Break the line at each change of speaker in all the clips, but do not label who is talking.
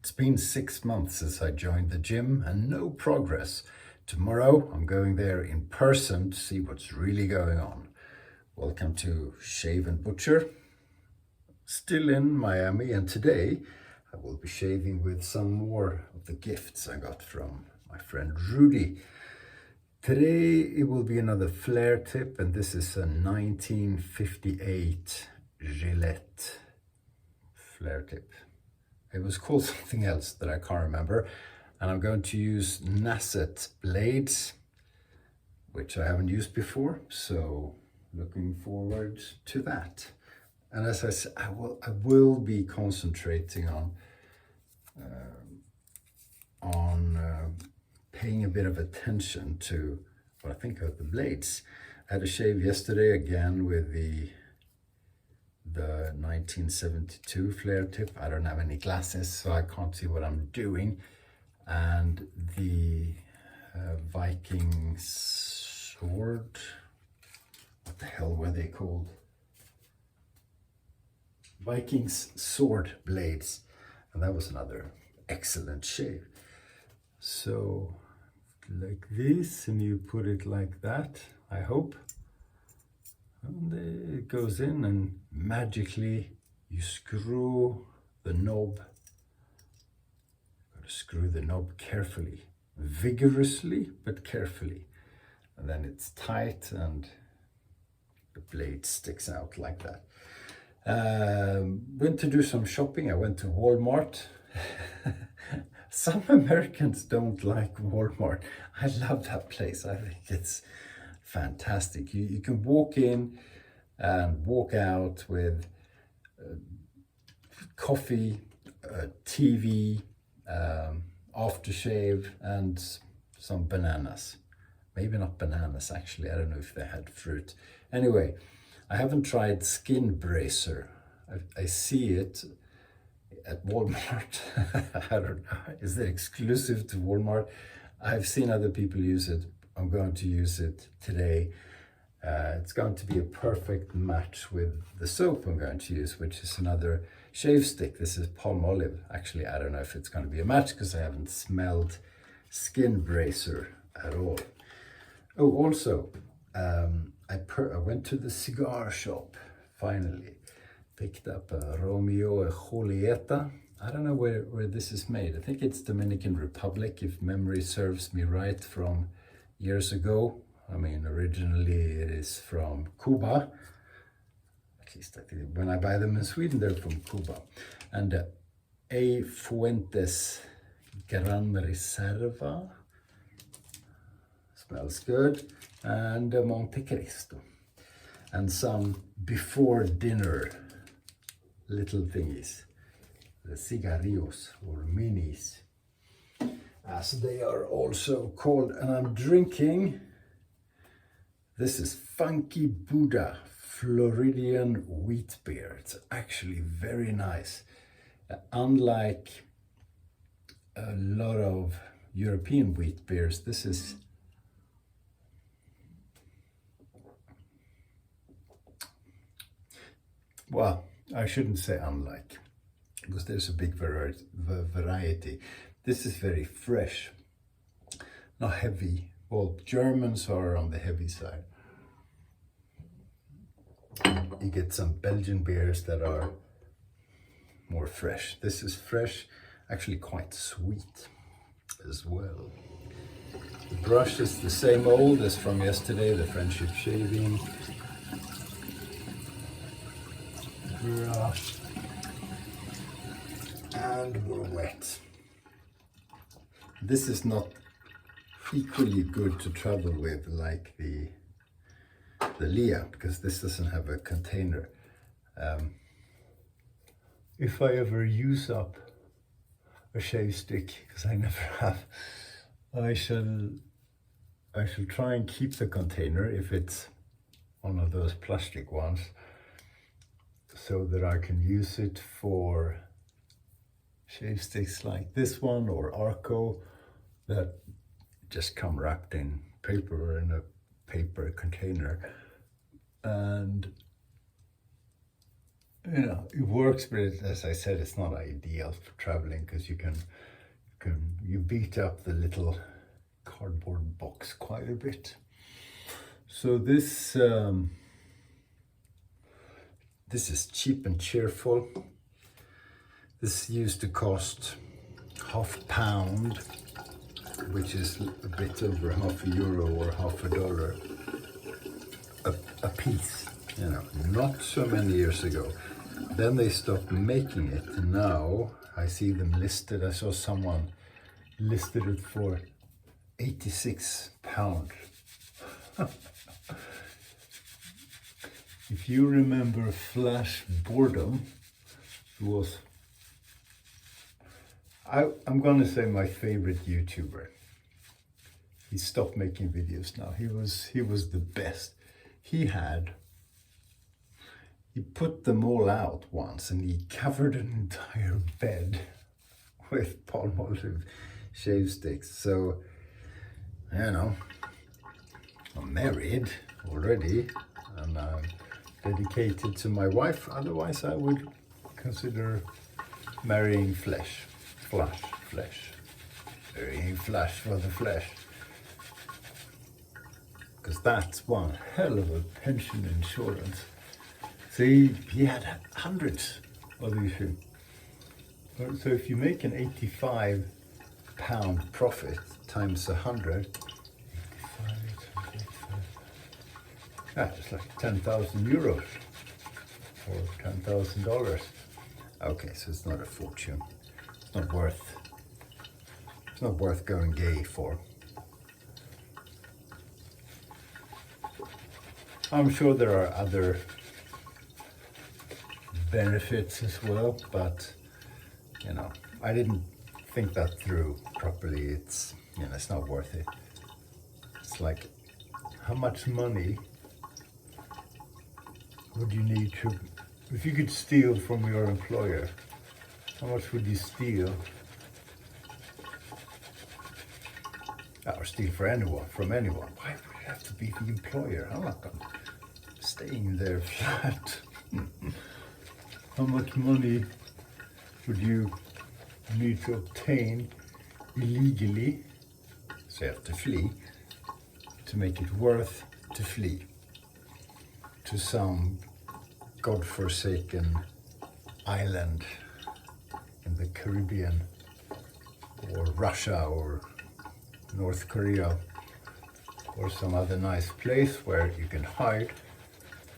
It's been 6 months since I joined the gym and no progress. Tomorrow I'm going there in person to see what's really going on. Welcome to Shave&Butcher, still in Miami, and today I will be shaving with some more of the gifts I got from my friend Rudi. Today it will be another flair tip, and this is a 1958 Gilette flair tip. It was called something else that I can't remember. And I'm going to use Nacet blades, which I haven't used before. So looking forward to that. And as I said, I will be concentrating on paying a bit of attention to what I think of the blades. I had a shave yesterday again with the 1972 flair tip. I don't have any glasses, so I can't see what I'm doing. And the Viking sword, what the hell were they called? Viking's sword blades. And that was another excellent shave. So like this, and you put it like that, I hope. And it goes in, and magically you screw the knob. Got to screw the knob carefully, vigorously, but carefully. And then it's tight and the blade sticks out like that. Went to do some shopping. I went to Walmart. Some Americans don't like Walmart. I love that place. I think it's fantastic. You can walk in and walk out with coffee, TV, aftershave, and some bananas. Maybe not bananas, actually. I don't know if they had fruit. Anyway, I haven't tried skin bracer. I see it at Walmart. I don't know. Is it exclusive to Walmart? I've seen other people use it. I'm going to use it today. It's going to be a perfect match with the soap I'm going to use, which is another shave stick. This is palm olive. Actually, I don't know if it's going to be a match because I haven't smelled skin bracer at all. Oh, also, I went to the cigar shop, finally. Picked up a Romeo and Julieta. I don't know where this is made. I think it's Dominican Republic, if memory serves me right, from years ago. I mean, originally it is from Cuba. At least I think when I buy them in Sweden, they're from Cuba. And A. Fuentes Gran Reserva. Smells good. And Monte Cristo. And some before dinner little thingies. The cigarillos, or minis, as they are also called. And I'm drinking, this is Funky Buddha Floridian wheat beer. It's actually very nice. Unlike a lot of European wheat beers, this is well, I shouldn't say unlike, because there's a big variety. This is very fresh, not heavy. Well, Germans are on the heavy side. You get some Belgian beers that are more fresh. This is fresh, actually quite sweet as well. The brush is the same old as from yesterday, the Friendship Shaving brush. And we're wet. This is not equally good to travel with like the Leah, because this doesn't have a container. If I ever use up a shave stick, because I never have, I shall try and keep the container if it's one of those plastic ones, so that I can use it for shave sticks like this one or Arco that just come wrapped in paper or in a paper container. And you know, it works, but as I said, it's not ideal for traveling because you beat up the little cardboard box quite a bit. So this this is cheap and cheerful. This used to cost £0.5, which is a bit over €0.50 or $0.50 a piece, you know, not so many years ago. Then they stopped making it, and now I see them listed. I saw someone listed it for £86. If you remember Flash Boredom, it was, I'm gonna say, my favorite YouTuber. He stopped making videos now. He was the best. He put them all out once, and he covered an entire bed with palmolive shave sticks. So, you know, I'm married already, and I'm dedicated to my wife. Otherwise, I would consider marrying flesh. Marrying flesh for the flesh. Because that's one hell of a pension insurance. See, he had hundreds of these things. So if you make an £85 profit times 100, that's like €10,000 or $10,000. Okay, so it's not a fortune. It's not worth going gay for. I'm sure there are other benefits as well, but you know, I didn't think that through properly. It's, you know, it's not worth it. It's like, how much money would you need to, if you could steal from your employer, how much would you steal? Or steal from anyone. Why would it have to be the employer? I'm not going to staying in their flat. How much money would you need to obtain illegally, so you have to flee, to make it worth to flee to some godforsaken island in the Caribbean, or Russia, or North Korea, or some other nice place where you can hide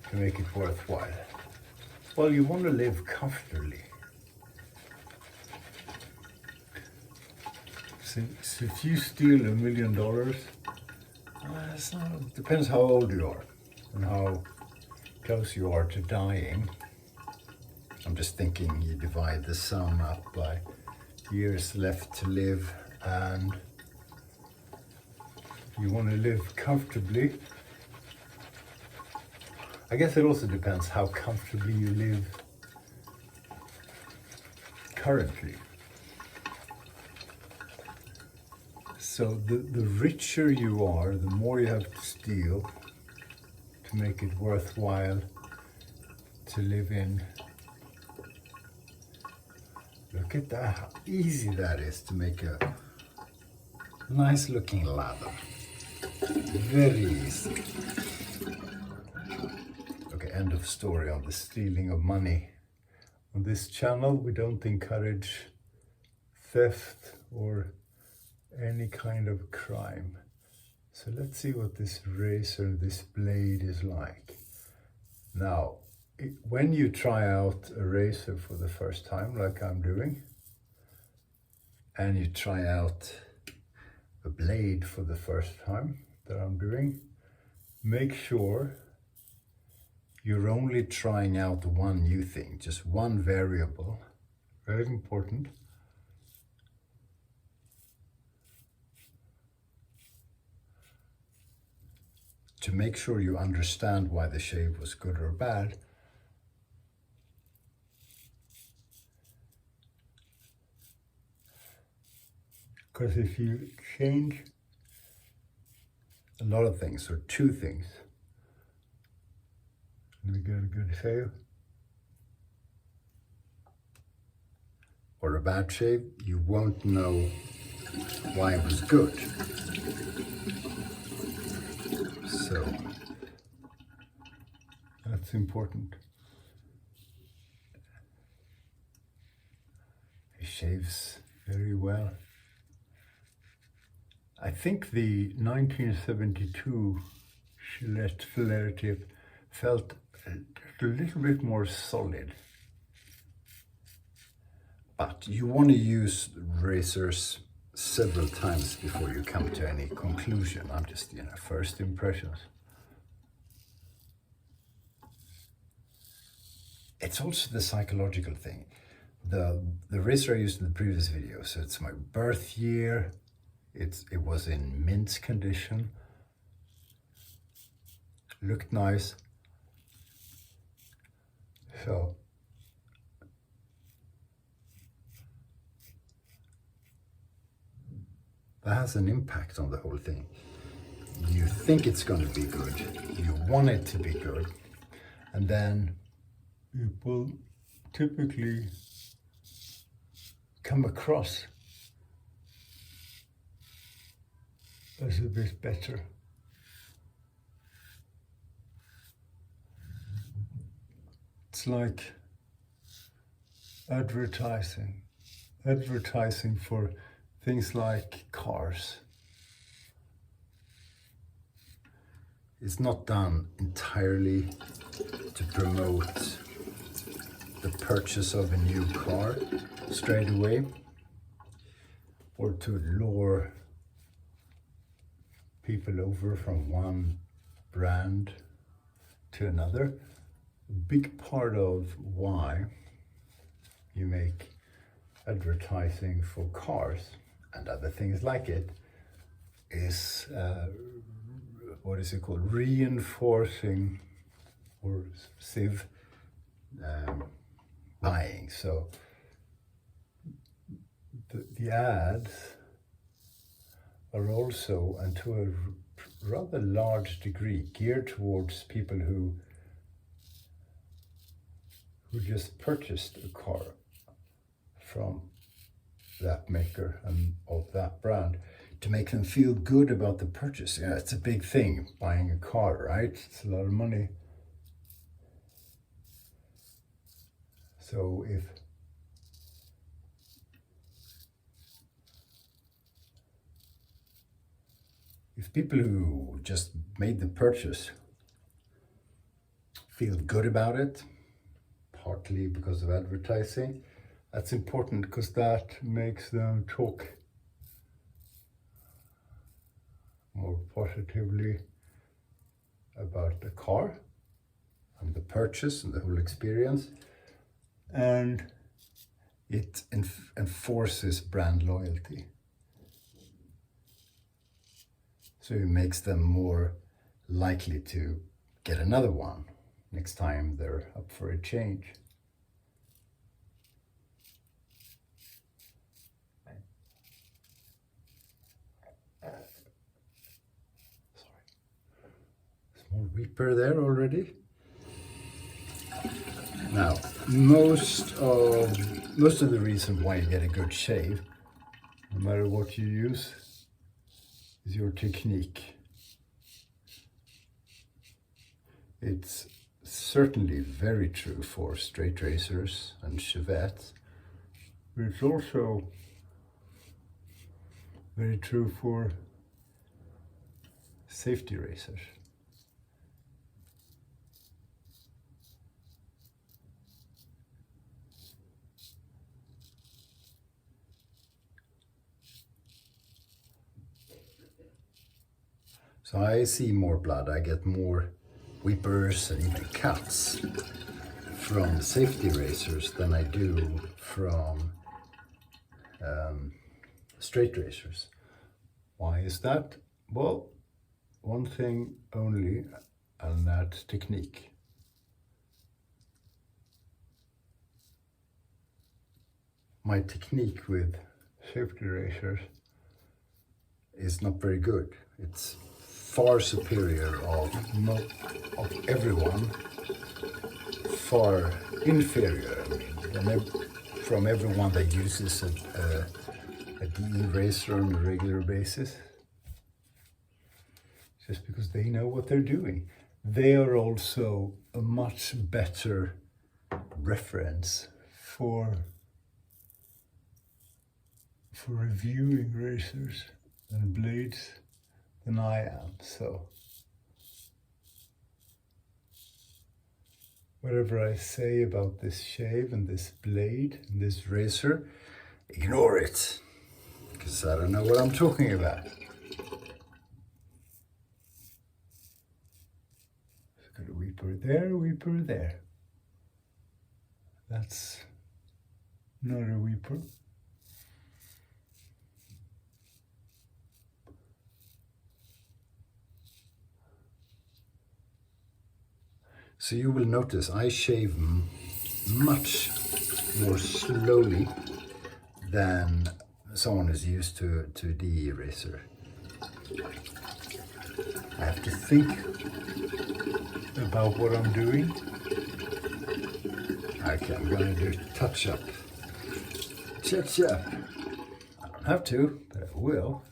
to make it worthwhile? Well, you want to live comfortably. So if you steal $1 million, depends how old you are and how close you are to dying. I'm just thinking you divide the sum up by years left to live, and you want to live comfortably. I guess it also depends how comfortably you live currently. So the richer you are, the more you have to steal to make it worthwhile to live in. Look at that, how easy that is to make a nice looking ladder. Very easy. Okay, end of story on the stealing of money. On this channel, we don't encourage theft or any kind of crime. So let's see what this razor, this blade is like. Now, when you try out a razor for the first time, like I'm doing, and you try out a blade for the first time that I'm doing, make sure you're only trying out one new thing, just one variable, very important. To make sure you understand why the shave was good or bad. Because if you change a lot of things, or two things, and we get a good shave, or a bad shave, you won't know why it was good. So that's important. He shaves very well. I think the 1972 Gilette flair tip felt a little bit more solid. But you want to use razors several times before you come to any conclusion. I'm just, first impressions. It's also the psychological thing. The razor I used in the previous video, so it's my birth year. It was in mint condition. Looked nice. So that has an impact on the whole thing. You think it's going to be good. You want it to be good. And then it will typically come across as a bit better. It's like advertising for things like cars. It's not done entirely to promote the purchase of a new car straight away, or to lure people over from one brand to another. A big part of why you make advertising for cars and other things like it is what is it called? Reinforcing or sieve buying. So the ads are also, and to a rather large degree, geared towards people who just purchased a car from that maker and of that brand, to make them feel good about the purchase. Yeah, it's a big thing, buying a car, right? It's a lot of money. So if people who just made the purchase feel good about it, partly because of advertising, that's important, because that makes them talk more positively about the car and the purchase and the whole experience, and it enforces brand loyalty. So it makes them more likely to get another one next time they're up for a change. Small weeper there already. Now, most of the reason why you get a good shave, no matter what you use, is your technique. It's certainly very true for straight razors and Chevette, but it's also very true for safety razors. So I see more blood, I get more weepers and even cuts from safety razors than I do from straight razors. Why is that? Well, one thing only, and that's technique. My technique with safety razors is not very good. It's far superior of everyone, far inferior, from everyone that uses a DE razor on a regular basis. Just because they know what they're doing. They are also a much better reference for reviewing razors and blades than I am. So whatever I say about this shave and this blade and this razor, ignore it, because I don't know what I'm talking about. Got a weeper there, a weeper there. That's not a weeper. So you will notice I shave much more slowly than someone who's used to DE razor. I have to think about what I'm doing. Okay, I'm gonna do touch up. Touch up. I don't have to, but I will.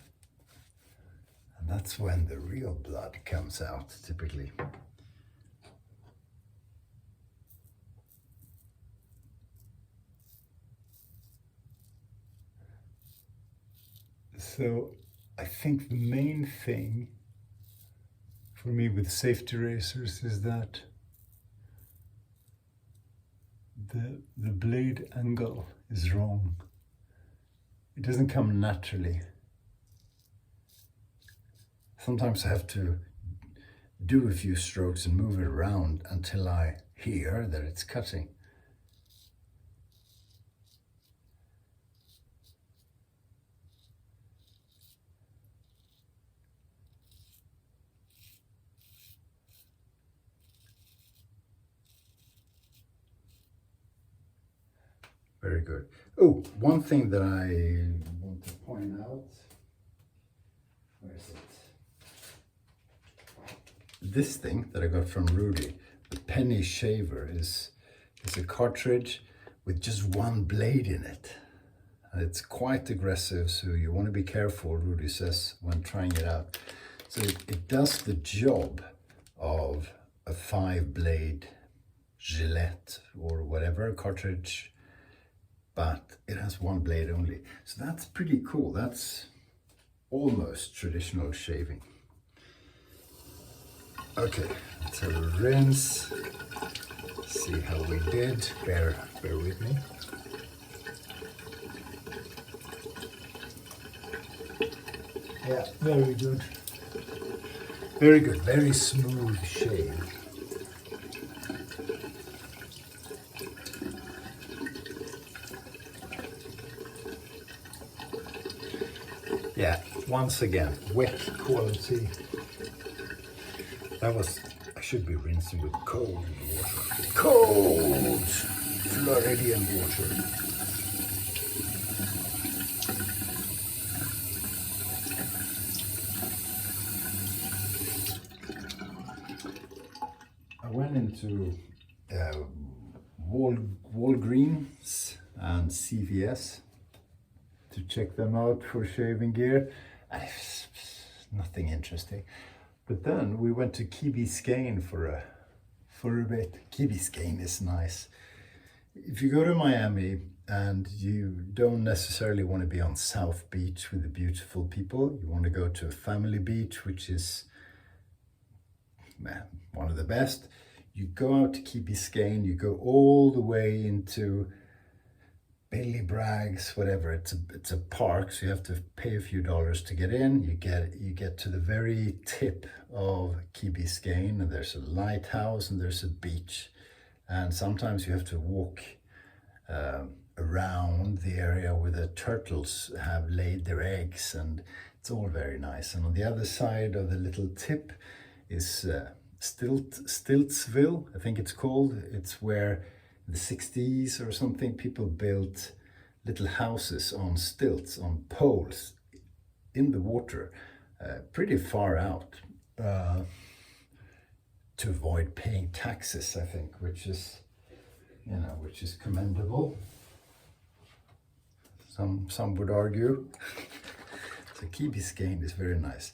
And that's when the real blood comes out, typically. So I think the main thing for me with safety razors is that the blade angle is wrong. It doesn't come naturally. Sometimes I have to do a few strokes and move it around until I hear that it's cutting. Very good. Oh, one thing that I want to point out. Where is it? This thing that I got from Rudi, the penny shaver, is a cartridge with just one blade in it. And it's quite aggressive, so you want to be careful, Rudi says, when trying it out. So it does the job of a 5-blade Gilette or whatever cartridge, but it has one blade only. So that's pretty cool. That's almost traditional shaving. Okay, let's have a rinse. See how we did. Bear with me. Yeah, very good. Very good, very smooth shave. Yeah, once again, wet quality. I should be rinsing with cold water. Cold Floridian water. I went into Walgreens and CVS to check them out for shaving gear. Nothing interesting. But then we went to Key Biscayne for a bit. Key Biscayne is nice. If you go to Miami and you don't necessarily want to be on South Beach with the beautiful people, you want to go to a family beach, which is one of the best. You go out to Key Biscayne, you go all the way into Billy Bragg's, whatever. It's a park, so you have to pay a few dollars to get in. You get to the very tip of Key Biscayne, and there's a lighthouse and there's a beach, and sometimes you have to walk around the area where the turtles have laid their eggs, and it's all very nice. And on the other side of the little tip is Stiltsville, I think it's called. It's where in the 60s or something, people built little houses on stilts, on poles, in the water, pretty far out, to avoid paying taxes, I think, which is commendable. some would argue. So Key Biscayne is very nice.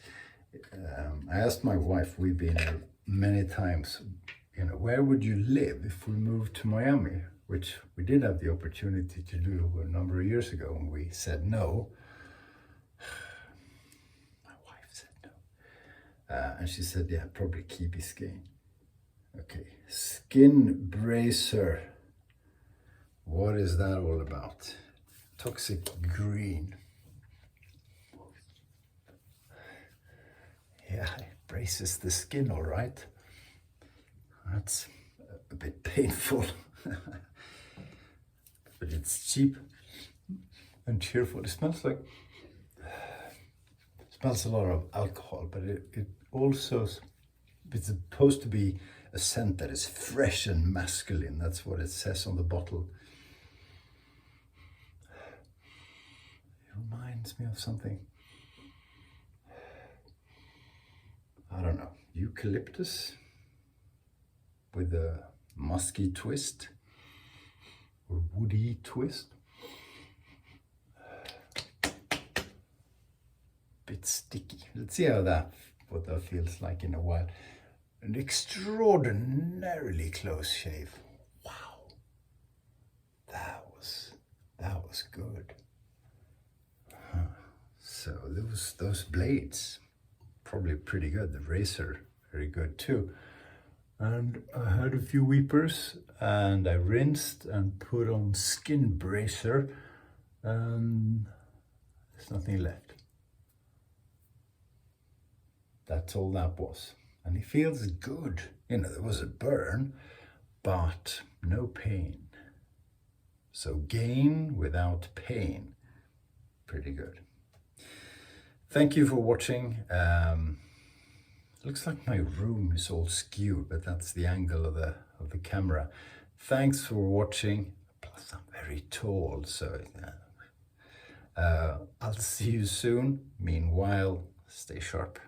I asked my wife, we've been here many times, you know, where would you live if we moved to Miami? Which we did have the opportunity to do a number of years ago, and we said no. My wife said no. And she said, yeah, probably Key Biscayne. Okay, skin bracer. What is that all about? Toxic green. Yeah, it braces the skin all right. That's a bit painful. But it's cheap and cheerful. It smells like, a lot of alcohol, but it also, it's supposed to be a scent that is fresh and masculine. That's what it says on the bottle. It reminds me of something. I don't know, eucalyptus with a musky twist or woody twist. Bit sticky. Let's see what that feels like in a while. An extraordinarily close shave. Wow, that was good. So those blades, probably pretty good. The razor, very good too. And I had a few weepers, and I rinsed and put on skin bracer, and there's nothing left. That's all that was. And it feels good. You know, there was a burn, but no pain. So gain without pain. Pretty good. Thank you for watching. Looks like my room is all skewed, but that's the angle of the camera. Thanks for watching. Plus I'm very tall, so I'll see you soon. Meanwhile, stay sharp.